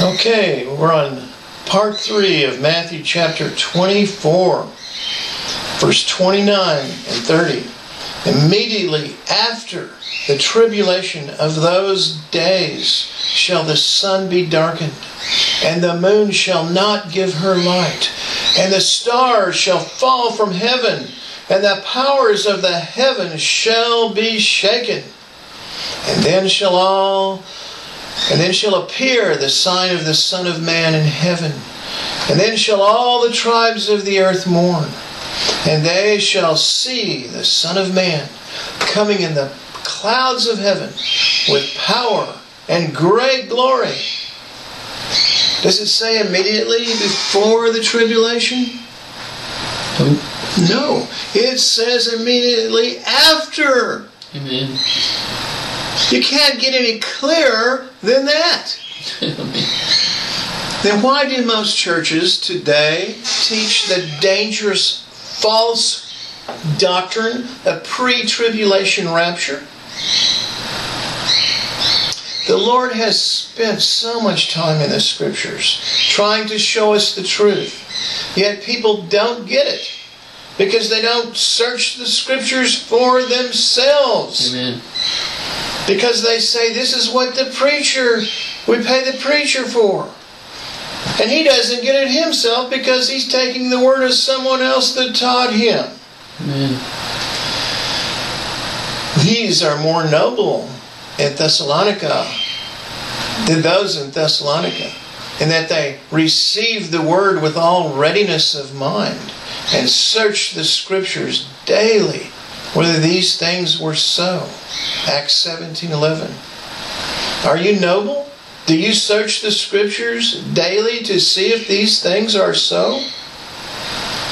Okay, we're on part 3 of Matthew chapter 24, verse 29 and 30. Immediately after the tribulation of those days shall the sun be darkened, and the moon shall not give her light, and the stars shall fall from heaven, and the powers of the heavens shall be shaken. And then shall appear the sign of the Son of Man in heaven. And then shall all the tribes of the earth mourn, and they shall see the Son of Man coming in the clouds of heaven with power and great glory. Does it say immediately before the tribulation? No. It says immediately after. Amen. You can't get any clearer than that. Then why do most churches today teach the dangerous false doctrine of pre-tribulation rapture? The Lord has spent so much time in the Scriptures trying to show us the truth. Yet people don't get it because they don't search the Scriptures for themselves. Amen. Because they say, this is what we pay the preacher for. And he doesn't get it himself because he's taking the word of someone else that taught him. Amen. These are more noble in Thessalonica than those in Thessalonica, in that they received the word with all readiness of mind and searched the Scriptures daily whether these things were so. Acts 17:11. Are you noble? Do you search the Scriptures daily to see if these things are so?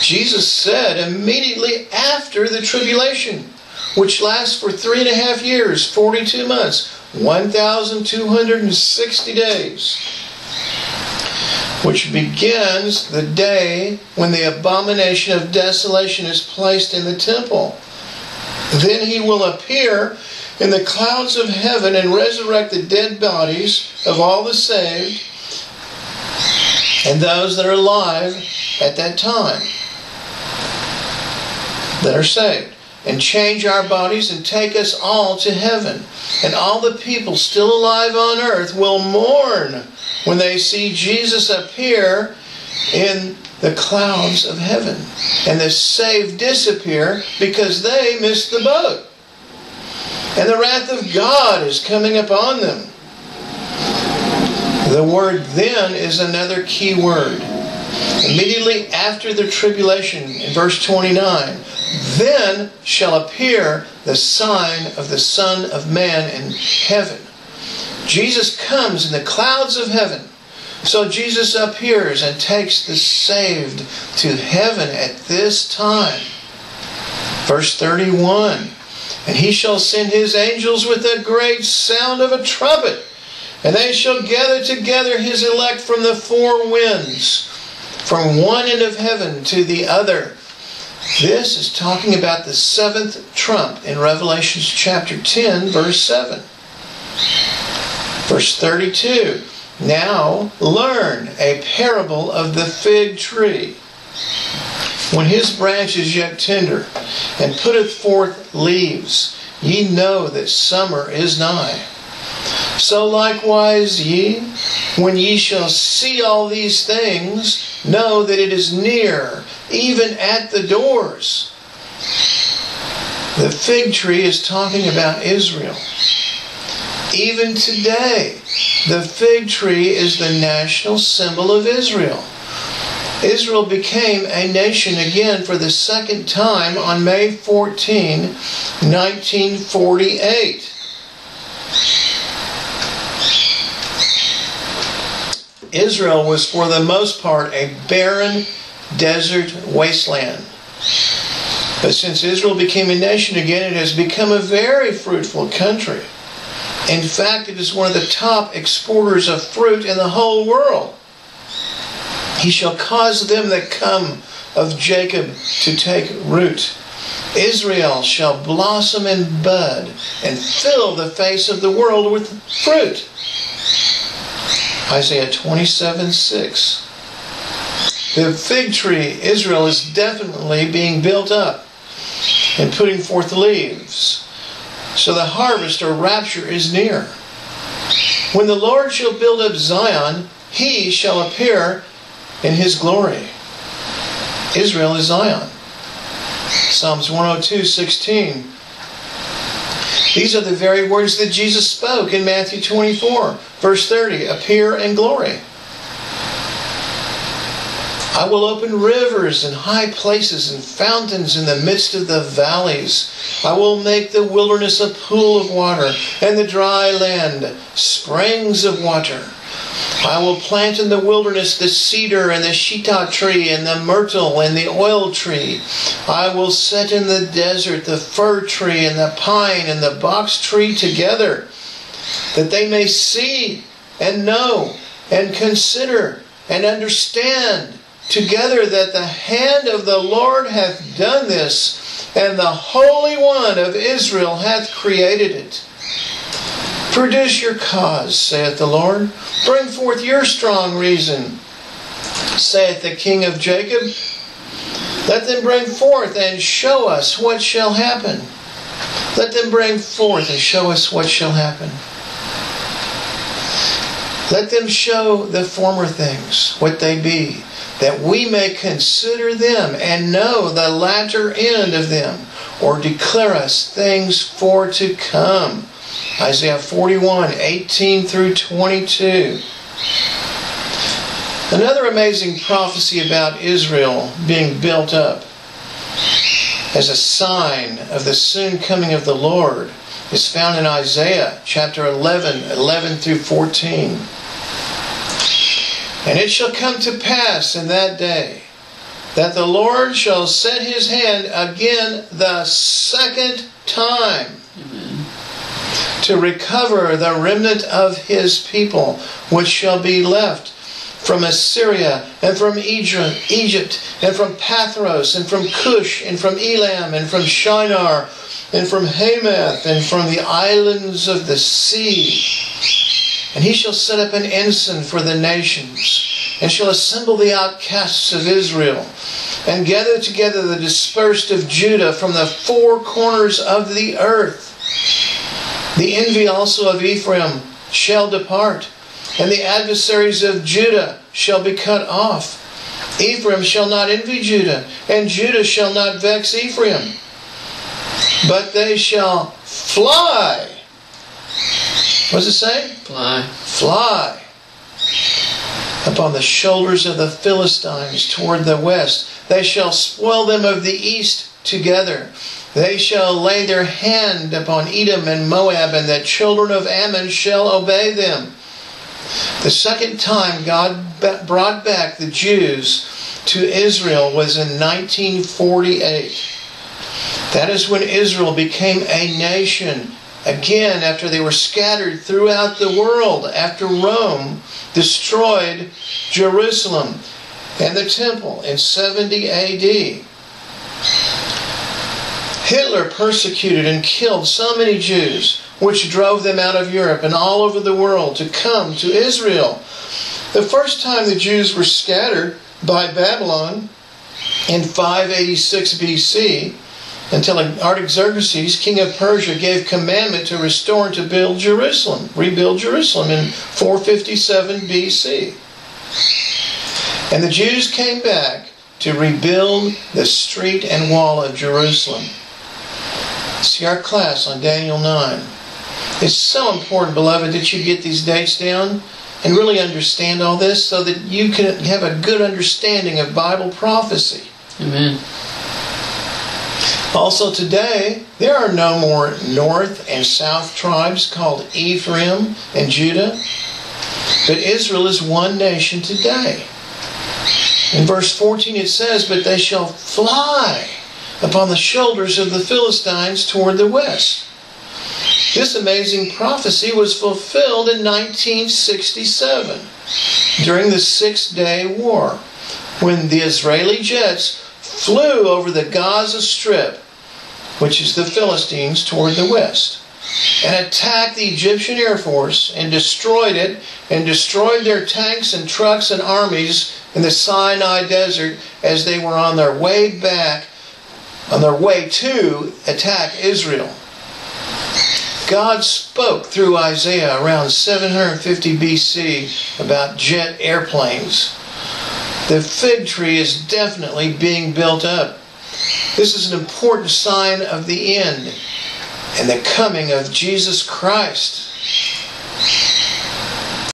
Jesus said immediately after the tribulation, which lasts for 3.5 years, 42 months, 1,260 days, which begins the day when the abomination of desolation is placed in the temple. Then he will appear in the clouds of heaven and resurrect the dead bodies of all the saved and those that are alive at that time, that are saved, and change our bodies and take us all to heaven. And all the people still alive on earth will mourn when they see Jesus appear in the clouds of heaven, and the saved disappear because they missed the boat. And the wrath of God is coming upon them. The word then is another key word. Immediately after the tribulation, in verse 29, then shall appear the sign of the Son of Man in heaven. Jesus comes in the clouds of heaven. So Jesus appears and takes the saved to heaven at this time. Verse 31, and he shall send his angels with a great sound of a trumpet, and they shall gather together his elect from the four winds, from one end of heaven to the other. This is talking about the seventh trump in Revelation chapter 10, verse 7. Verse 32, now learn a parable of the fig tree. When his branch is yet tender, and putteth forth leaves, ye know that summer is nigh. So likewise ye, when ye shall see all these things, know that it is near, even at the doors. The fig tree is talking about Israel. Even today, the fig tree is the national symbol of Israel. Israel became a nation again for the second time on May 14, 1948. Israel was for the most part a barren desert wasteland. But since Israel became a nation again, it has become a very fruitful country. In fact, it is one of the top exporters of fruit in the whole world. He shall cause them that come of Jacob to take root. Israel shall blossom and bud and fill the face of the world with fruit. Isaiah 27:6. The fig tree, Israel, is definitely being built up and putting forth leaves. So the harvest or rapture is near. When the Lord shall build up Zion, He shall appear in His glory. Israel is Zion. Psalms 102:16. These are the very words that Jesus spoke in Matthew 24, verse 30. Appear in glory. I will open rivers in high places and fountains in the midst of the valleys. I will make the wilderness a pool of water, and the dry land springs of water. I will plant in the wilderness the cedar and the shittah tree and the myrtle and the oil tree. I will set in the desert the fir tree and the pine and the box tree together, that they may see and know and consider and understand together that the hand of the Lord hath done this, and the Holy One of Israel hath created it. Produce your cause, saith the Lord. Bring forth your strong reason, saith the King of Jacob. Let them bring forth and show us what shall happen. Let them bring forth and show us what shall happen. Let them show the former things, what they be, that we may consider them and know the latter end of them, or declare us things for to come. Isaiah 41:18 through 22. Another amazing prophecy about Israel being built up as a sign of the soon coming of the Lord is found in Isaiah chapter 11 through 14. And it shall come to pass in that day that the Lord shall set His hand again the second time, to recover the remnant of His people, which shall be left from Assyria, and from Egypt, and from Pathros, and from Cush, and from Elam, and from Shinar, and from Hamath, and from the islands of the sea. And He shall set up an ensign for the nations, and shall assemble the outcasts of Israel, and gather together the dispersed of Judah from the four corners of the earth. The envy also of Ephraim shall depart, and the adversaries of Judah shall be cut off. Ephraim shall not envy Judah, and Judah shall not vex Ephraim, but they shall fly. What does it say? Fly. Fly upon the shoulders of the Philistines toward the west. They shall spoil them of the east together. They shall lay their hand upon Edom and Moab, and the children of Ammon shall obey them. The second time God brought back the Jews to Israel was in 1948. That is when Israel became a nation again, after they were scattered throughout the world, after Rome destroyed Jerusalem and the temple in 70 AD. Hitler persecuted and killed so many Jews, which drove them out of Europe and all over the world to come to Israel. The first time the Jews were scattered by Babylon in 586 BC, until Artaxerxes, king of Persia, gave commandment to restore and to rebuild Jerusalem in 457 BC. And the Jews came back to rebuild the street and wall of Jerusalem. See our class on Daniel 9. It's so important, beloved, that you get these dates down and really understand all this so that you can have a good understanding of Bible prophecy. Amen. Also today, there are no more north and south tribes called Ephraim and Judah, but Israel is one nation today. In verse 14 it says, "But they shall fly upon the shoulders of the Philistines toward the west." This amazing prophecy was fulfilled in 1967 during the 6-day war, when the Israeli jets flew over the Gaza Strip, which is the Philistines, toward the west. and attacked the Egyptian Air Force and destroyed it, and destroyed their tanks and trucks and armies in the Sinai Desert as they were on their way to attack Israel. God spoke through Isaiah around 750 BC about jet airplanes. The fig tree is definitely being built up. This is an important sign of the end and the coming of Jesus Christ.